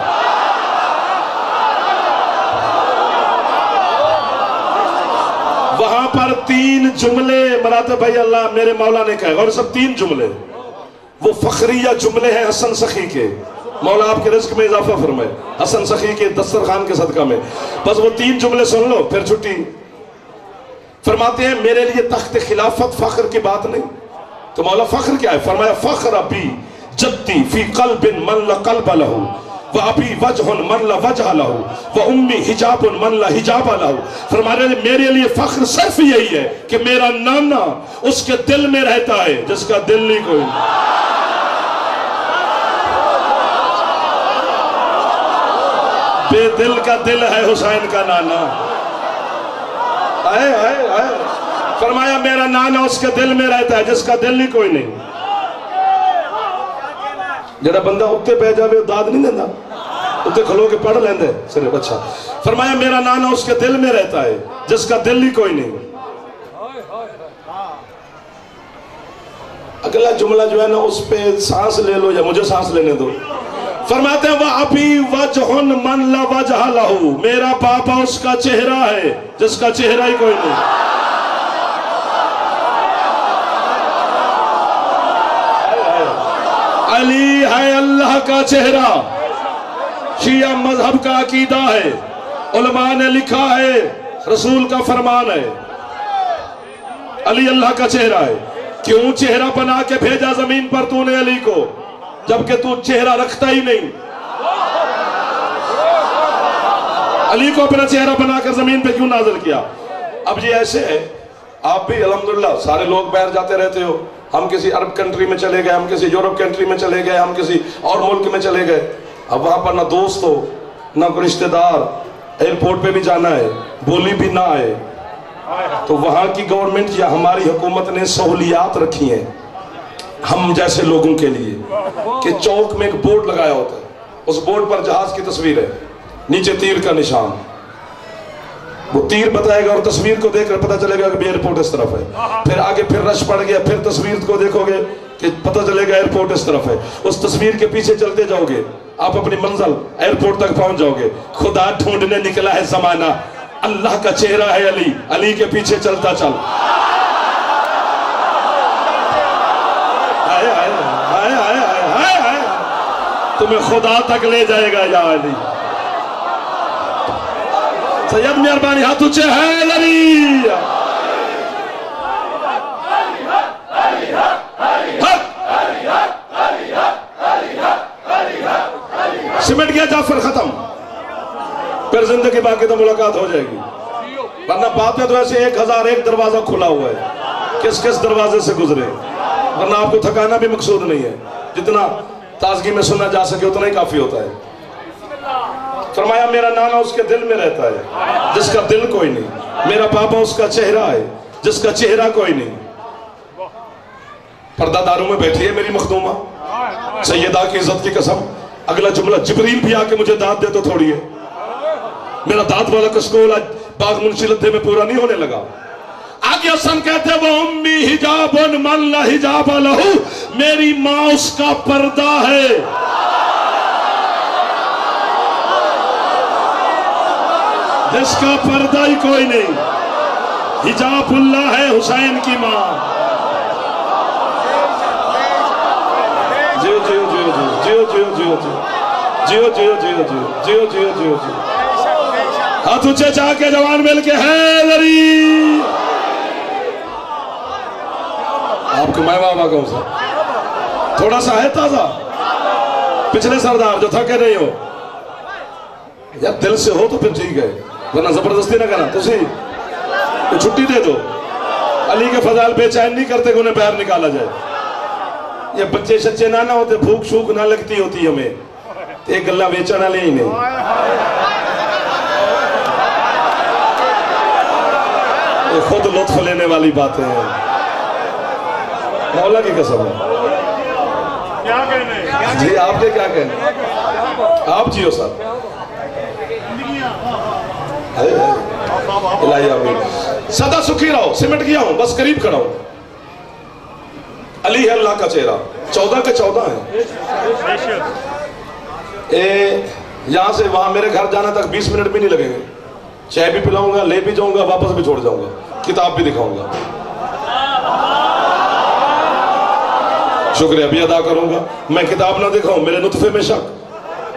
وہاں پر 3 جملے مراتب بھائی اللہ میرے مولا نے کہے, اور سب 3 جملے وہ فخریہ جملے ہیں حسن سخی کے. مولا آپ کے رزق میں اضافہ فرمائے حسن سخی کے دسترخوان کے صدقہ میں. بس وہ 3 جملے سن لو پھر چھٹی. فرماتے ہیں میرے لیے تخت خلافت فخر کی بات نہیں. تو مولا فخر کیا ہے؟ فرمایا فخر ابی جدی فی قلب من لا قلب لہو وابی وجہ من لا وجہ لہو وامی حجاب من لا حجاب لہو. فرمایا میرے لیے فخر صرف یہی ہے کہ میرا نانا اس کے دل میں رہتا ہے جس کا دل نہیں کوئی. بے دل کا دل ہے حسین کا نانا. آئے آئے آئے. فرمایا میرا نانا اس کے دل میں رہتا ہے جس کا دل نہیں کوئی نہیں. جڑا بندہ اتنے پہ جاوے داد نہیں دینا اتنے کھلو کے پڑھ لیندے صرف. اچھا فرمایا میرا نانا اس کے دل میں رہتا ہے جس کا دل نہیں کوئی نہیں. اگلا جملہ جو ہے نا اس پہ سانس لے لو یا مجھے سانس لینے دو. فرماتے ہیں وَأَبِي وَجْهٌ مَنْ لَا وَجْهَ لَهُ. میرا پاپا اس کا چہرہ ہے جس کا چہرہ ہی کوئی نہیں. علی ہے اللہ کا چہرہ. شیعہ مذہب کا عقیدہ ہے. علماء نے لکھا ہے رسول کا فرمان ہے علی اللہ کا چہرہ ہے. کیوں چہرہ بنا کے بھیجا زمین پر تو نے علی کو جبکہ تو چہرہ رکھتا ہی نہیں؟ علی کو اپنا چہرہ بنا کر زمین پہ کیوں نازل کیا؟ اب یہ ایسے ہے آپ بھی الحمدللہ سارے لوگ باہر جاتے رہتے ہو. ہم کسی عرب کنٹری میں چلے گئے, ہم کسی یورپ کنٹری میں چلے گئے, ہم کسی اور ملک میں چلے گئے. اب وہاں پر نہ دوست ہو نہ کوئی رشتہ دار, ایئرپورٹ پہ بھی جانا ہے بولی بھی نہ آئے. تو وہاں کی گورنمنٹ یا ہماری حکومت نے سہولیات رکھی ہیں ہم جیسے لوگوں کے لیے کہ چوک میں ایک بورڈ لگایا ہوتا ہے. اس بورڈ پر جہاز کی تصویر ہے, نیچے تیر کا نشان. وہ تیر بتائے گا اور تصویر کو دیکھ کر پتہ چلے گا کہ ایئرپورٹ اس طرف ہے. پھر آگے پھر رش پڑ گیا, پھر تصویر کو دیکھو گے کہ پتہ چلے گا ایئرپورٹ اس طرف ہے. اس تصویر کے پیچھے چلتے جاؤ گے آپ اپنی منزل ایئرپورٹ تک پہنچ جاؤ گے. خدا ڈھونڈنے نکلا ہے زمانہ, اللہ کا چہرہ ہے علی, علی کے پیچھے چلتا چل. تمہیں خدا تک لے جائے گا یا علی. سید مہربانی ہاتھ اونچے ہے علی. سمٹ گیا جعفر ختم, پھر زندگی باقی تو ملاقات ہو جائے گی. ورنہ بات میں تو ایسے 1001 دروازہ کھلا ہوا ہے, کس کس دروازے سے گزرے. ورنہ آپ کو تھکانا بھی مقصود نہیں ہے, جتنا تازگی میں سننا جا سکے اتنا ہی کافی ہوتا ہے. فرمایا میرا نانا اس کے دل میں رہتا ہے جس کا دل کوئی نہیں. میرا پاپا اس کا چہرہ ہے جس کا چہرہ کوئی نہیں. پردہ داروں میں بیٹھی ہے میری مخدومہ, سیدہ کی عزت کی قسم. اگلا جملہ جبریل بھی آ کے مجھے داد دے تو تھوڑی ہے. میرا داد والا کشکول آج باغ منشی لدھے میں پورا نہیں ہونے لگا. آگے حسن کہتے ہیں وہ امی حجاب من لا حجاب لہو. میری ماں اس کا پردہ ہے جس کا پردہ ہی کوئی نہیں. حجاب اللہ ہے حسین کی ماں. جیو جیو جیو جیو جیو جیو جیو جیو جیو جیو جیو جیو جیو. ہاتھ اونچے چاہ کے جوان مل کے حیدری. آپ کو میں بابا کہوں سا تھوڑا سا ہے تازہ, پچھلے سردار جو تھکے نہیں ہو یار, دل سے ہو تو پھر ٹھیک ہے, ورنہ زبردستی نہ کرنا. تسی چھٹی دے دو. علی کے فضائل بے چین نہیں کرتے کہ انہیں باہر نکالا جائے. یہ بچے شچے نہ ہوتے, بھوک شوک نہ لگتی ہوتی ہمیں, ایک گلہ بیچنا لے ہی نہیں. یہ خود لطف لینے والی باتیں ہیں, مولا کی قسم ہے. جی آپ نے کیا کہنا, آپ جیو صاحب. الہی آمین. سدا سکھی رہو, سمٹ گیا ہوں, بس قریب کھڑا ہوں. علی ہے اللہ کا چہرہ. 14 کے 14 ہیں. یہاں سے وہاں میرے گھر جانا تک 20 منٹ بھی نہیں لگیں گے. چائے بھی پلاؤں گا, لے بھی جاؤں گا, واپس بھی چھوڑ جاؤں گا, کتاب بھی دکھاؤں گا. شکریہ بھی ادا کروں گا. میں کتاب نہ دکھاؤں, میرے نطفے میں شک,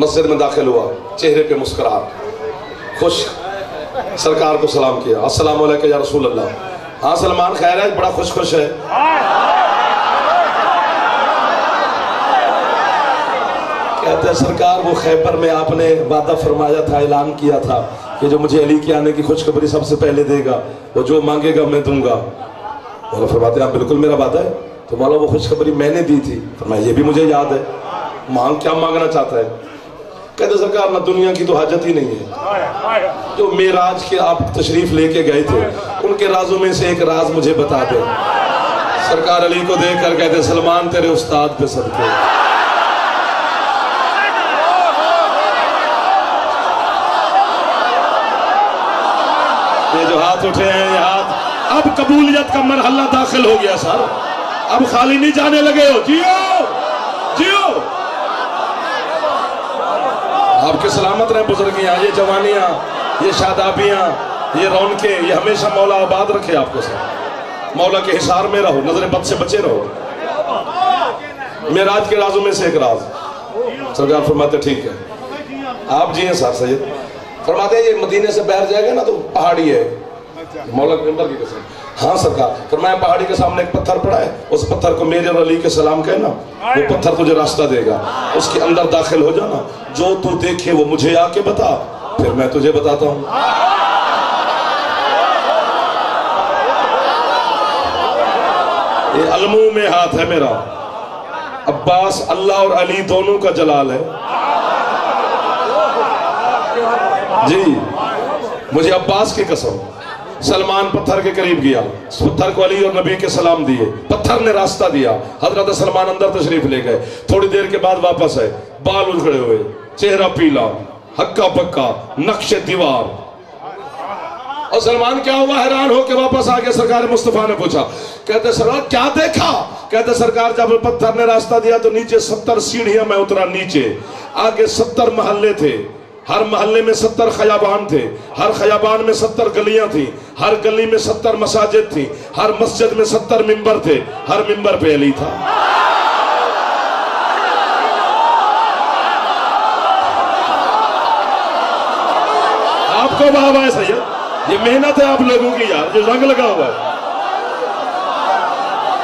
مسجد میں داخل ہوا، چہرے پہ مسکراہٹ، خوش، سرکار کو سلام کیا، السلام علیکم یا رسول اللہ۔ ہاں سلمان خیر ہے، بڑا خوش خوش ہے۔ کہتے ہیں سرکار وہ خیبر میں آپ نے وعدہ فرمایا تھا، اعلان کیا تھا کہ جو مجھے علی کے آنے کی خوشخبری سب سے پہلے دے گا وہ جو مانگے گا میں دوں گا۔ مولا فرماتے ہیں آپ بالکل میرا وعدہ ہے۔ تو مولا وہ خوشخبری میں نے دی تھی۔ فرمایا یہ بھی مجھے یاد ہے، مانگ کیا مانگنا چاہتا ہے؟ کہتے سرکار نہ دنیا کی تو حاجت ہی نہیں ہے، جو معراج کے آپ تشریف لے کے گئے تھے ان کے رازوں میں سے ایک راز مجھے بتا دے۔ سرکار علی کو دیکھ کر کہتے سلمان تیرے استاد پہ صدقے۔ یہ جو ہاتھ اٹھے ہیں یہ ہاتھ، اب قبولیت کا مرحلہ داخل ہو گیا سر، اب خالی نہیں جانے لگے ہو، جیو جیو۔ آپ کے سلامت رہیں بزرگیاں، یہ جوانیاں، یہ شادابیاں، یہ رونقیں، یہ ہمیشہ مولا آباد رکھے آپ کو سر۔ مولا کے حصار میں رہو، نظر بد سے بچے رہو۔ معراج کے رازوں میں سے ایک راز سرکار فرماتے ٹھیک ہے آپ جی ہیں صاحب سید۔ فرماتے ہیں یہ مدینے سے باہر جائے گا نا تو پہاڑی ہے، مولا کے اندر کی قسم۔ ہاں سرکار۔ فرمایا پہاڑی کے سامنے ایک پتھر پڑا ہے، اس پتھر کو میجر علی کے سلام کہنا، وہ پتھر تجھے راستہ دے گا، اس کے اندر داخل ہو جانا، جو تو دیکھے وہ مجھے آ کے بتا، پھر میں تجھے بتاتا ہوں۔ یہ علموں میں ہاتھ ہے میرا، عباس اللہ اور علی دونوں کا جلال ہے جی۔ مجھے عباس کی قسم، سلمان پتھر کے قریب گیا، اس پتھر کو علی اور نبی کے سلام دیے، پتھر نے راستہ دیا، حضرت سلمان اندر تشریف لے گئے، تھوڑی دیر کے بعد واپس آئے، بال اجھڑے ہوئے، چہرہ پیلا، ہکا پکا، نقش دیوار۔ اور سلمان کیا ہوا؟ حیران ہو کے واپس آگے سرکار مصطفیٰ نے پوچھا، کہتے سرکار کیا دیکھا؟ کہتے سرکار جب پتھر نے راستہ دیا تو نیچے 70 سیڑھیاں میں اترا، نیچے آگے 70 محلے تھے، ہر محلے میں 70 خیابان تھے، ہر خیابان میں 70 گلیاں تھیں، ہر گلی میں 70 مساجد تھیں، ہر مسجد میں 70 ممبر تھے، ہر ممبر پہ علی تھا۔ آپ کو واہ واہ سید، یہ محنت ہے آپ لوگوں کی یار، جو رنگ لگا ہوا ہے۔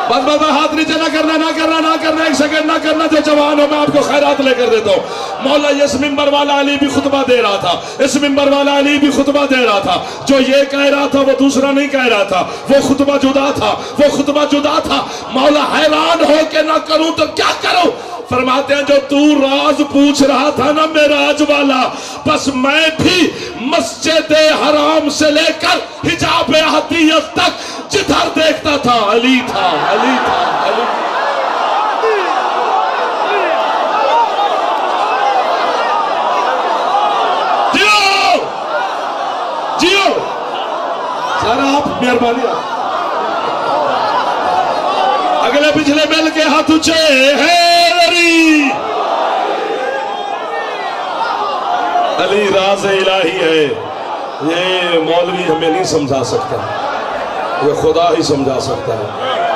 بس بس ہاتھ نیچے نہ کرنا، نہ کرنا، نہ کرنا، ایک سیکنڈ نہ کرنا، جو جوان ہو میں آپ کو خیرات لے کر دیتا ہوں۔ مولا اس ممبر والا علی بھی خطبہ دے رہا تھا، اس ممبر والا علی بھی خطبہ دے رہا تھا، جو یہ کہہ رہا تھا وہ دوسرا نہیں کہہ رہا تھا، وہ خطبہ جدا تھا، وہ خطبہ جدا تھا۔ مولا حیران ہو کے نہ کروں تو کیا کروں؟ فرماتے ہیں جو تو راز پوچھ رہا تھا نا معراج والا، بس میں بھی مسجد حرام سے لے کر حجاب عطیت تک جدھر دیکھتا تھا علی تھا، علی تھا، علی تھا۔ جیو جیو سارا آپ مہربانی، اگلے پچھلے مل کے ہاتھ اونچے علی علی راز الہی ہے، یہ مولوی ہمیں نہیں سمجھا سکتا، یہ خدا ہی سمجھا سکتا ہے،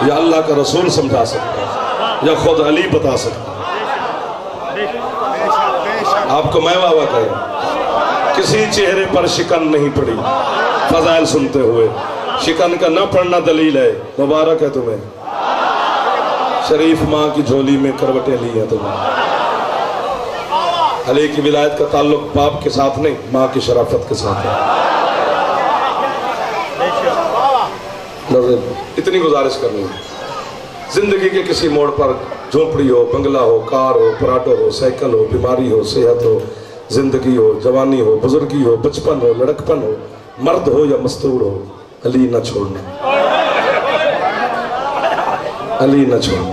یا اللہ کا رسول سمجھا سکتا ہے، یا خود علی بتا سکتا ہے۔ آپ کو میں واہ واہ کروں، کسی چہرے پر شکن نہیں پڑی فضائل سنتے ہوئے، شکن کا نہ پڑھنا دلیل ہے، مبارک ہے تمہیں، شریف ماں کی جھولی میں کروٹیں لی ہیں تمہیں۔ علی کی ولایت کا تعلق باپ کے ساتھ نہیں، ماں کی شرافت کے ساتھ ہے۔ اتنی گزارش کرنی ہے، زندگی کے کسی موڑ پر جھونپڑی ہو، بنگلہ ہو، کار ہو، پراٹو ہو، سائیکل ہو، بیماری ہو، صحت ہو، زندگی ہو، جوانی ہو، بزرگی ہو، بچپن ہو، لڑکپن ہو، مرد ہو یا مستور ہو، علی نہ چھوڑنا، علی نہ چھوڑنا۔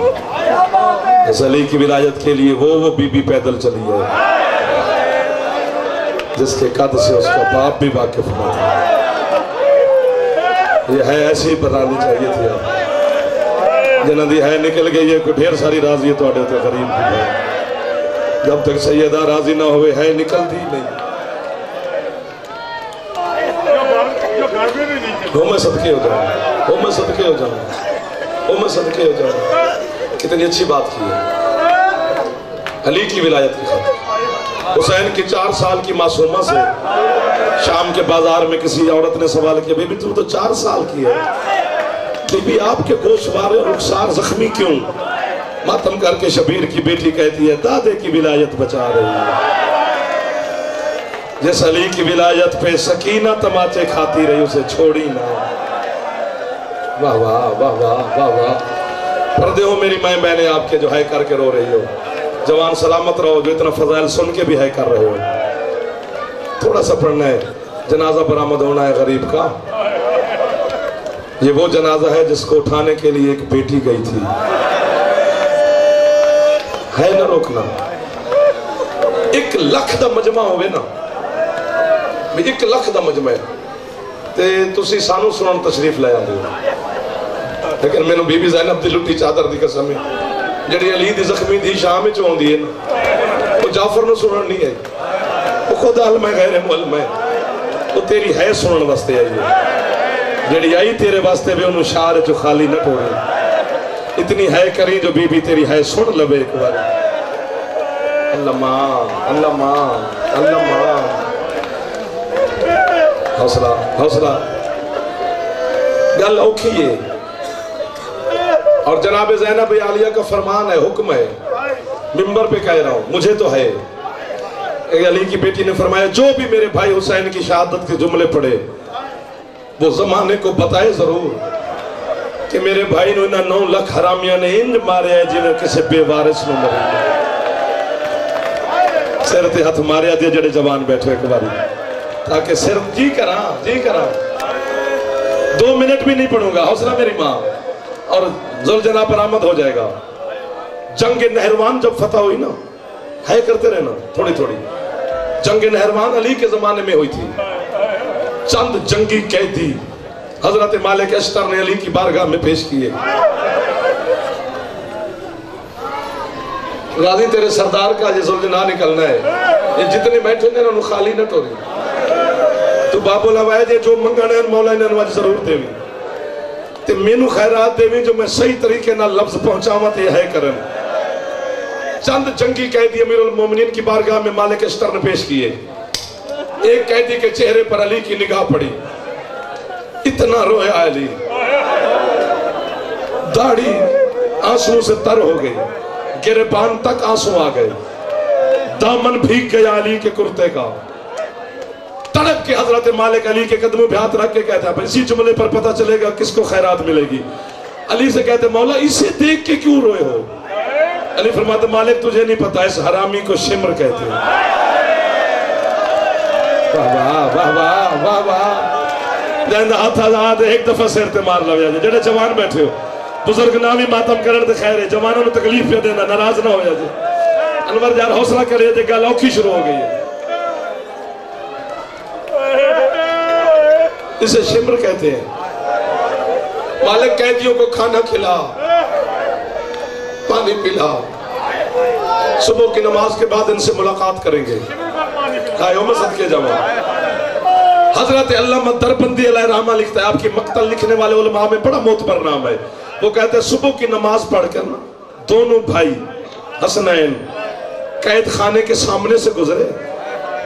اس علی کی ولایت کے لیے وہ بی بی پیدل چلی ہے جس کے قد سے اس کا باپ بھی واقف ہوا تھا۔ یہ ہے ایسی بتانی چاہیے تھی آپ، جنہاں دی ہے نکل گئی ہے، کوئی ڈھیر ساری راضی ہے تو آڑے ہوتے غریب بھی ہے، جب تک سیدہ راضی نہ ہوئے ہے نکل دی نہیں۔ وہ میں صدقے ہو جاؤں، وہ میں صدقے ہو جاؤں، وہ میں صدقے ہو جاؤں۔ کتنی اچھی بات کی ہے علی کی ولایت کی خاطر، حسین کی 4 سال کی معصومہ سے شام کے بازار میں کسی عورت نے سوال کیا بی بی تو 4 سال کی ہے، بی بی آپ کے گوشوارے اور رخسار زخمی کیوں؟ ماتم کر کے شبیر کی بیٹی کہتی ہے دادے کی ولایت بچا رہی ہے، جس علی کی ولایت پہ سکینہ تماچے کھاتی رہی اسے چھوڑی نہ۔ واہ واہ واہ واہ واہ واہ، پردے ہو میری مائیں بہنیں آپ کے جو ہے کر کے رو رہی ہو، جوان سلامت رہو جو اتنا فضائل سن کے بھی ہے کر رہے ہو۔ تھوڑا سا پڑھنا ہے، جنازہ برآمد ہونا ہے غریب کا، یہ وہ جنازہ ہے جس کو اٹھانے کے لیے ایک بیٹی گئی تھی، ہے نہ روکنا۔ 1 لکھ دا مجمع ہوئے نا، 1 لکھ دا مجمع ہے تے تسی سانو سنن تشریف لے آندے ہو، لیکن میں نے بی بی زینب دی لٹی چادر دی قسم ہے جڑی علی دی زخمی دی شام میں چوندی ہے نا، وہ جعفر نے سنن نہیں ہے، وہ خود علم ہے غیر معلم ہے، وہ تیری ہے سنن واسطے آئی ہے، جڑی آئی تیرے واسطے بھی انہوں شعر جو خالی نہ ٹوڑی، اتنی ہے کری جو بی بی تیری ہے سن لبے ایک بار۔ اللہ ماں اللہ ماں اللہ ماں، حوصلہ حوصلہ، گل اوکھی ہے۔ اور جناب زینب عالیہ کا فرمان ہے، حکم ہے، منبر پہ کہہ رہا ہوں، مجھے تو ہے۔ علی کی بیٹی نے فرمایا جو بھی میرے بھائی حسین کی شہادت کے جملے پڑھے وہ زمانے کو بتائے ضرور کہ میرے بھائی نے انہاں 9 لکھ حرامیاں نے انج مارے ہیں جنہیں کسی بے وارث نے مرے، سر تے ہاتھ مارے دے جڑے جوان بیٹھے ایک باری، تاکہ صرف جی کراں 2 منٹ بھی نہیں پڑھوں گا، حوصلہ میری ماں، اور ذوالجناح پر آمد ہو جائے گا۔ جنگ نہروان جب فتح ہوئی نا، ہے کرتے رہنا تھوڑی تھوڑی، جنگ نہروان علی کے زمانے میں ہوئی تھی، چند جنگی قیدی حضرت مالک اشتر نے علی کی بارگاہ میں پیش کیے، غازی تیرے سردار کا یہ ذوالجناح نکلنا ہے، یہ جتنے بیٹھے ہیں انہوں خالی نہ ٹوری، تو بابو لوائے جو منگانے ہیں مولا انہوں نے ضرور دے بھی، تے مینو خیرات دے بھی جو میں صحیح طریقے نہ لفظ پہنچاواں تے ہے کرن۔ چند جنگی قیدی امیر المومنین کی بارگاہ میں مالک اشتر نے پیش کیے، ایک قیدی کے چہرے پر علی کی نگاہ پڑی، اتنا رویا علی، داڑھی آنسوں سے تر ہو گئی، گریبان تک آنسوں آ گئے، دامن بھیگ گیا علی کے کرتے کا، تڑپ کے حضرت مالک علی کے قدموں پہ ہاتھ رکھ کے کہتا ہے اسی جملے پر پتہ چلے گا کس کو خیرات ملے گی۔ علی سے کہتے مولا اسے دیکھ کے کیوں روئے ہو؟ علی فرماتے مالک تجھے نہیں پتا اس حرامی کو شمر کہتے ہیں۔ واہ واہ واہ واہ واہ واہ، جہاں ہاتھ آزاد ایک دفعہ سیر تے مار لو جائے، جڑے جوان بیٹھے ہو بزرگ نامی ماتم کرن تے خیر ہے، جوانوں نے تکلیف پہ دینا، ناراض نہ ہو جائے۔ انور جان حوصلہ کرے تے گل اوکھی شروع ہو گئی ہے، اسے شمر کہتے ہیں۔ مالک قیدیوں کو کھانا کھلا، پانی پلا، صبح کی نماز کے بعد ان سے ملاقات کریں گے، کھائیوں میں صدقے جاؤں۔ حضرت علامہ دربندی علیہ رحمہ لکھتا ہے، آپ کی مقتل لکھنے والے علماء میں بڑا معتبر نام ہے، وہ کہتے ہیں صبح کی نماز پڑھ کر نا دونوں بھائی حسنین قید خانے کے سامنے سے گزرے،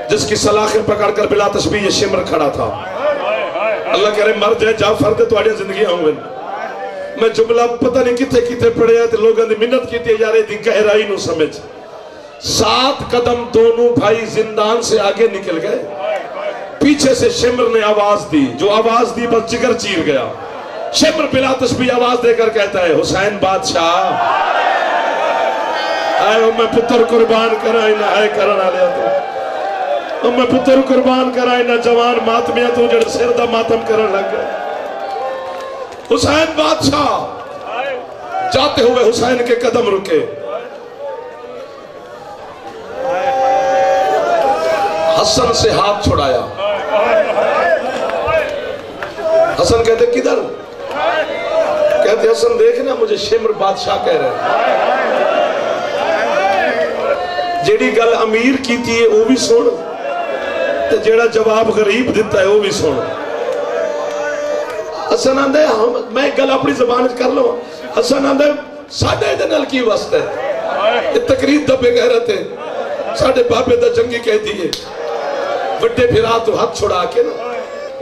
جس کی سلاخیں پکڑ کر بلا تشبیہ یہ شمر کھڑا تھا۔ اللہ کہہ رہے مر جائے جا فرد تو آڑی زندگی ہوں گے، میں جملہ پتہ نہیں کتے کتے پڑھے ہیں تو لوگوں نے منت کی تھی یارے دی گہرائی نو سمجھ۔ 7 قدم دونوں بھائی زندان سے آگے نکل گئے، پیچھے سے شمر نے آواز دی، جو آواز دی بس جگر چیر گیا۔ شمر بلا تشبیہ آواز دے کر کہتا ہے حسین بادشاہ آئے میں پتر قربان کرائیں نہ آئے کرنا لیا تو میں پتر قربان کرائیں نہ جوان ماتمیاں تو جڑ سر دا ماتم کرن لگ گئے۔ حسین بادشاہ جاتے ہوئے حسین کے قدم رکے، حسن سے ہاتھ چھڑایا۔ حسن کہتے کدھر؟ کہتے حسن دیکھنا مجھے شمر بادشاہ کہہ رہے جیڑی گل امیر کی تھی ہے وہ بھی سن، تے جیڑا جواب غریب دیتا ہے وہ بھی سن۔ حسن آندے میں گل اپنی زبان کر لوں، حسن آندے ساڑھے دنال کی وسط ہے، یہ تقریب دبے کہہ رہے تھے ساڑھے بابے دا جنگی کہہ دیئے وڈے پھرا تو ہاتھ چھڑا کے نا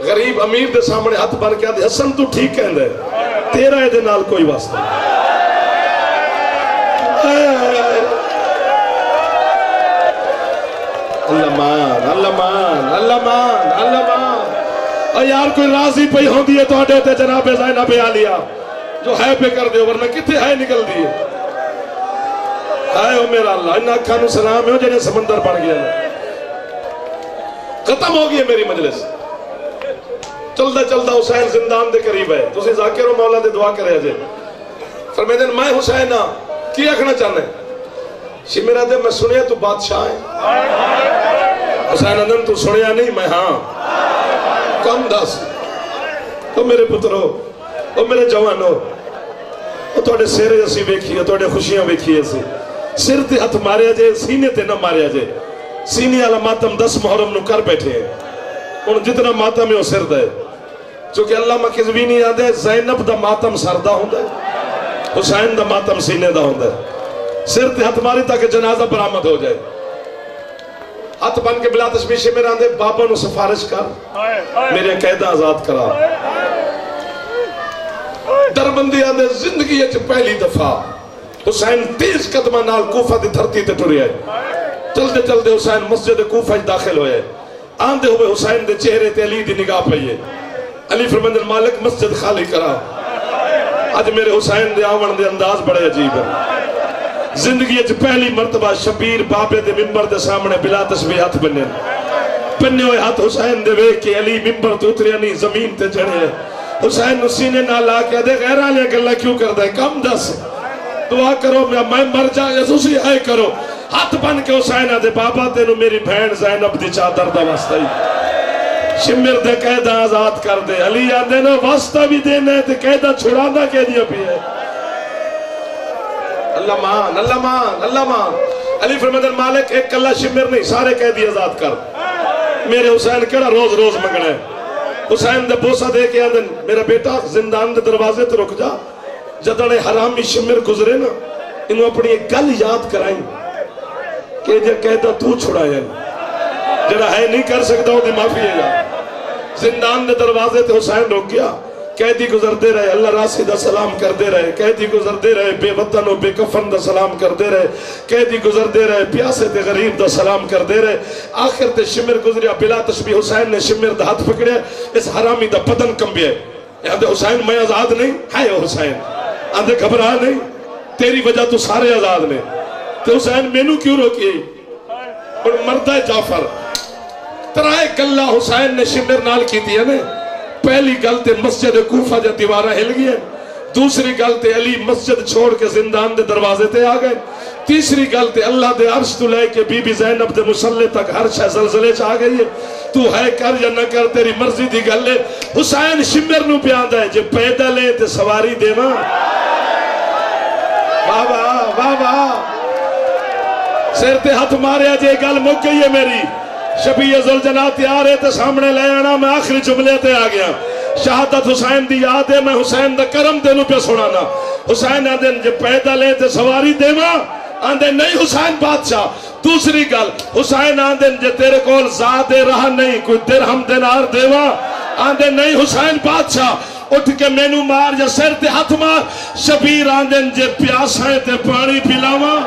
غریب امیر دے سامنے ہاتھ بن کے آدھے حسن تو ٹھیک کہن دے تیرا دے نال کوئی واسطہ اللہ مان اللہ مان اللہ مان اللہ مان اور یار کوئی راضی پہ ہوں دیئے تو آڈے ہوتے جناب زینب عالیہ جو ہے پہ کر دے ورنہ کتے ہے نکل دیئے ہائے او میرا اللہ انہا کھانو سلام ہے جنہیں سمندر بڑھ گیا ختم ہو گئی میری مجلس چلدہ چلدہ حسین زندان دے قریب ہے تو اسی ذاکر و مولا دے دعا کرے جے فرمیدیں میں حسین کی اکھنا چاہنے شمیرہ دے میں سنیا تو بادشاہ ہے حسین اندن تو سنیا نہیں میں ہاں کم دس تو میرے پترو او میرے جوانو او توڑے سیرے جسی بیکھئے توڑے خوشیاں بیکھئے سی سر تے ہاتھ ماریا جے سینے تے نہ ماریا جے سینے والا ماتم 10 محرم نو کر بیٹھے ہیں ان جتنا ماتم ہے وہ سر دے چونکہ اللہ مکزوینی آدھے زینب دا ماتم سردہ ہوں دے حسین دا ماتم سینے دا ہوں دے سر تے ہاتھ ماری تاکہ جنازہ برآمد ہو جائے ہاتھ بن کے بلا تشبیش میں راندے بابا نو سفارش کر میرے قیدہ آزاد کرا دربندی آدھے زندگی اچھ پہلی دفعہ حسین تیز قدمہ نال کوفہ دی دھرتی تے ٹری ہے چلتے چلتے حسین مسجد کوفہ داخل ہوئے آندے ہوئے حسین دے چہرے تے علی دی نگاہ پہیے علی فرمند المالک مسجد خالی کرا آج میرے حسین دے آون دے انداز بڑے عجیب ہے زندگی اچھ پہلی مرتبہ شبیر بابے دے ممبر دے سامنے بلا تسبیح ہاتھ بننے پنے ہوئے ہاتھ حسین دے وے کہ علی ممبر تو اتریا نہیں زمین تے چڑھے حسین نسینے نہ لا کے دے غیر آلے کہ اللہ کیوں کر دے کم دس دعا کرو میں مر جائے یسوسی آئے کرو ہاتھ بن کے حسین دے بابا تینو میری بھین زینب دی چادر دا واسطہ ہی شمر دے قیدہ آزاد کر دے علی آدھے نا واسطہ بھی دینے تے قیدہ چھڑانا کے دیا بھی ہے اللہ مان اللہ مان اللہ مان علی فرمد المالک ایک کلہ شمر نہیں سارے قیدی آزاد کر میرے حسین کیڑا روز روز منگنا ہے حسین دے بوسہ دے کے آدھن میرا بیٹا زندان دے دروازے تے رک جا جدنے حرامی شمر گزرے نا انہوں اپنی ایک گل یاد کرائیں کہ جے قیدہ تو چھڑائیں جڑا ہے نہیں کر سکتا ہوں دی معافی ہے گا زندان دے دروازے تے حسین رک گیا قیدی گزر دے رہے اللہ راسی دا سلام کر دے رہے قیدی گزر دے رہے بے وطن و بے کفن دا سلام کر دے رہے قیدی گزر دے رہے پیاسے تے غریب دا سلام کر دے رہے آخر تے شمر گزریا بلا تشبیح حسین نے شمر دا ہاتھ پکڑے اس حرامی دا بدن کمبیا آدھے حسین میں آزاد نہیں ہے حسین آدھے گھبرا نہیں تیری وجہ تو سارے آزاد نے تو حسین مینو کیوں روکی اور مردہ جعفر ترائے گلہ حسین نے شمر نال کی دیا نے پہلی گلتے مسجد کوفہ جا دیوارہ ہل گئی ہے دوسری گلتے علی مسجد چھوڑ کے زندان دے دروازے تے آ گئے تیسری گلتے اللہ دے عرش تو لے کے بی بی زینب دے مسلح تک ہر شہ زلزلے چاہ گئی ہے تو ہے کر یا نہ کر تیری مرضی دی گل ہے حسین شمر نو پیاندہ ہے جے پیدا لے تے سواری دے نا واہ واہ واہ واہ سر تے ہاتھ ماریا جے گل مک گئی ہے میری شبیہ ذوالجلال تیار ہے تے سامنے لے آنا میں آخری جملے تے آ گیا شہادت حسین دی یاد ہے میں حسین دا کرم تینوں پہ سنانا حسین آدھے جے پیدا لے تے سواری دے ماں آدھے نہیں حسین بادشاہ دوسری گل حسین آدھے جے تیرے کول زادے رہا نہیں کوئی درہم دینار دے ماں آدھے نہیں حسین بادشاہ اٹھ کے مینو مار یا سر تے ہاتھ مار شبیر آدھے جے پیاسا ہے تے پانی پلاواں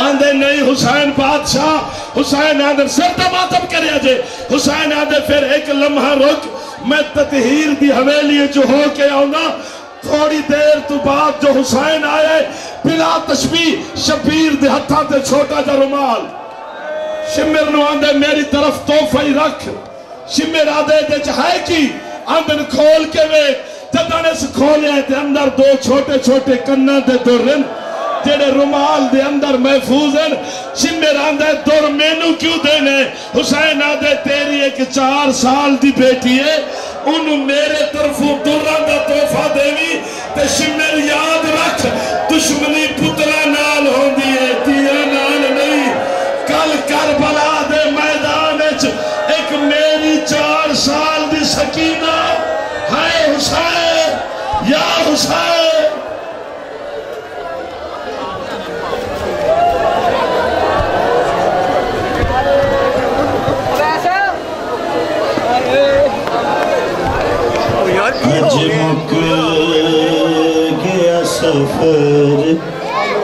آندھے نہیں حسین بادشاہ حسین آندھے سرطہ ماتم کریا جے حسین آندھے پھر ایک لمحہ رک میں تطہیر دی حویلی جو ہو کے آؤں تھوڑی دیر تو بعد جو حسین آئے بلا تشبیح شبیر دے ہتھاں تے چھوٹا جا رومال شمر نو آندھے میری طرف توفہ ہی رکھ شمر آندھے دے چاہے کی آندھے کھول کے وے جدانے سے کھولے تے اندر دو چھوٹے چھوٹے کنہ دے دو رن جڑے رومال دے اندر محفوظ ہیں شمر آندھے دور مینو کیوں دینے حسین آندھے تیری ایک 4 سال دی بیٹی ہے انہوں میرے طرفوں دوران دا توفہ دیوی تے شمر یاد رکھ دشمنی پترہ نال ہوں دیئے تیرے نال نہیں کل کربلا دے میدان ایک میری 4 سال دی سکینہ ہے حسین یا حسین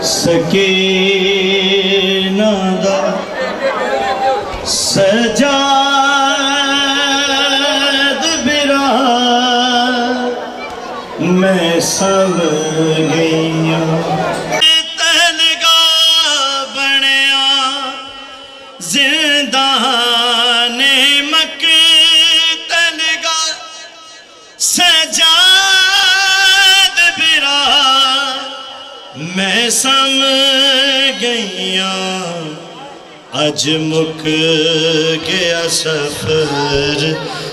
سکینہ دا سجاد برا میں سم گئیاں تنگا بنیا زندان مقتلگا سجاد برا میں سم گئیاں اج مک گیا سفر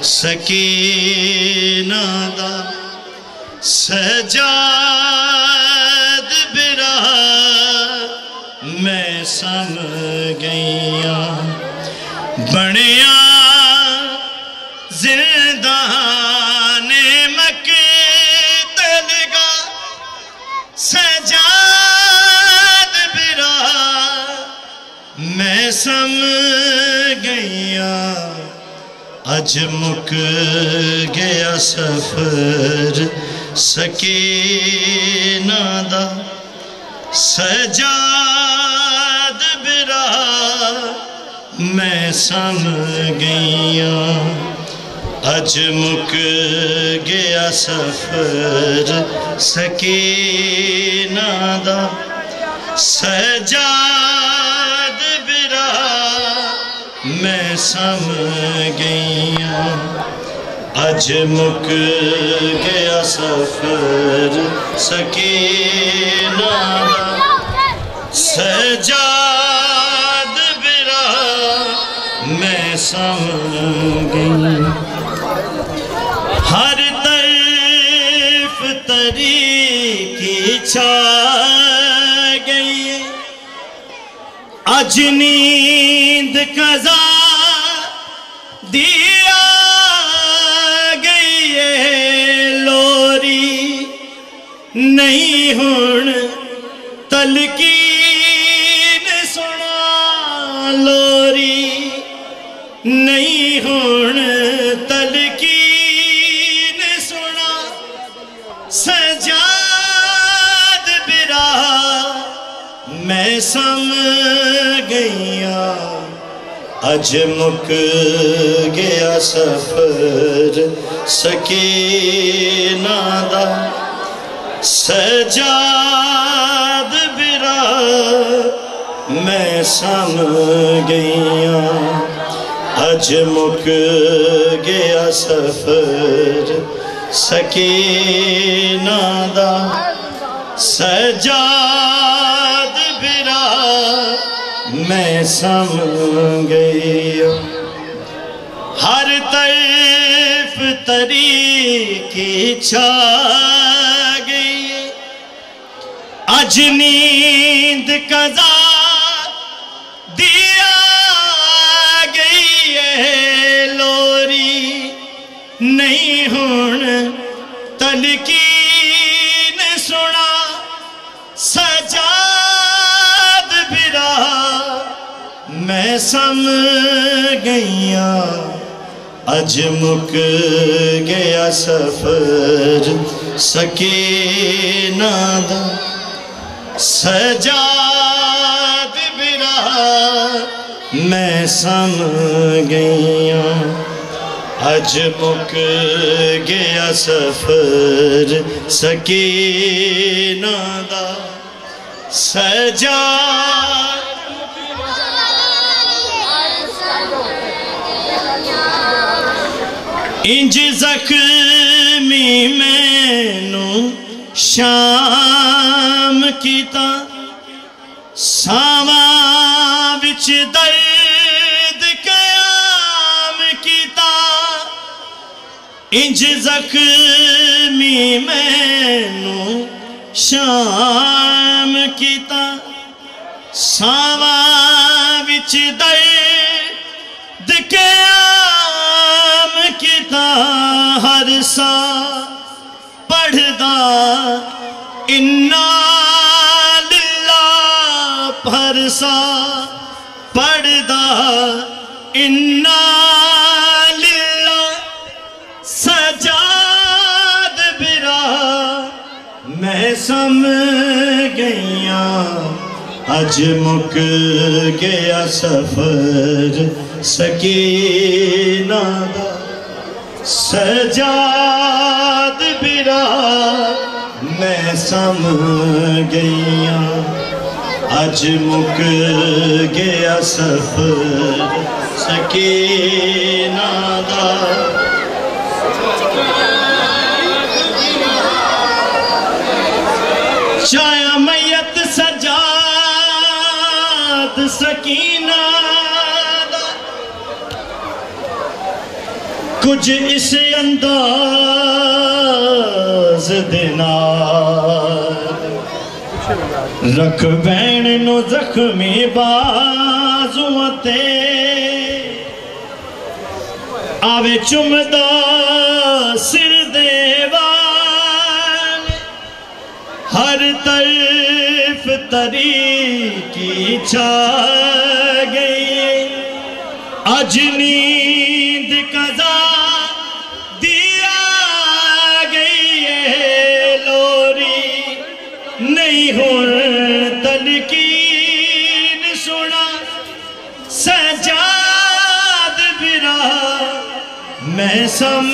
سکینہ دا سجاد برا میں سم گئیاں بنیا زندان مقتلگا سجاد برا میں سم گئیاں اج مک گیا سفر سکینہ دا سجاد برا میں سم گئیاں اج مک گیا سفر سکینہ دا سجاد برا میں سم گئیاں اج مک گیا سفر سکینہ دا سجاد برا میں سم گئیاں ہر طرف طریقی چھا گئی اج نیند قضا دیا گئی لوری نہیں ہون تلقین سنا لوری نہیں ہون تلقین سنا سجاد برا میں سم گئیاں اج مک گیا سفر سکینہ دا سجاد برا میں سم گئیاں اج مک گیا سفر سکینہ دا سجاد برا میں سم گئیاں ہر طرف طریقی چھا گئی اج نیند قضا دیا گئی لوری نہیں ہون تلقین سنا سجاد برا میں سم گئیاں اج مک گیا سفر سکینہ دا سجاد برا میں سم گئیاں اج مک گیا سفر سکینہ دا سجاد انج زخمی مینوں شام کیتا ساواں وچ درد قیام کیتا انج زخمی مینوں شام کیتا ساواں وچ درد قیام کیتا ہر سا پڑھدا انا للہ ہر سا پڑھدا انا للہ سجاد برا میں سم گئیاں اج مک گیا سفر سکینہ دا سجاد برا میں سم گئیاں اج مک گیا سفر سکینہ دا چایا میت سجاد سکینہ دا کچھ اس انداز دینا رکھ بین نو زخمی بازوں تے آوے چمدہ سر دیوان ہر طرف طریقی چھا گئی اج نیند قضا دیا گئی لوری نہیں ہوں تلقین سنا سجاد برا میں سم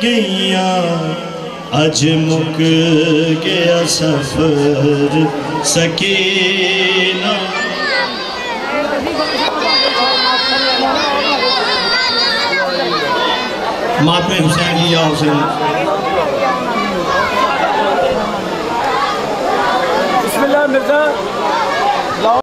گئیاں اج مک گیا سفر سکینہ ماتم حسین یا حسین بسم اللہ مرزا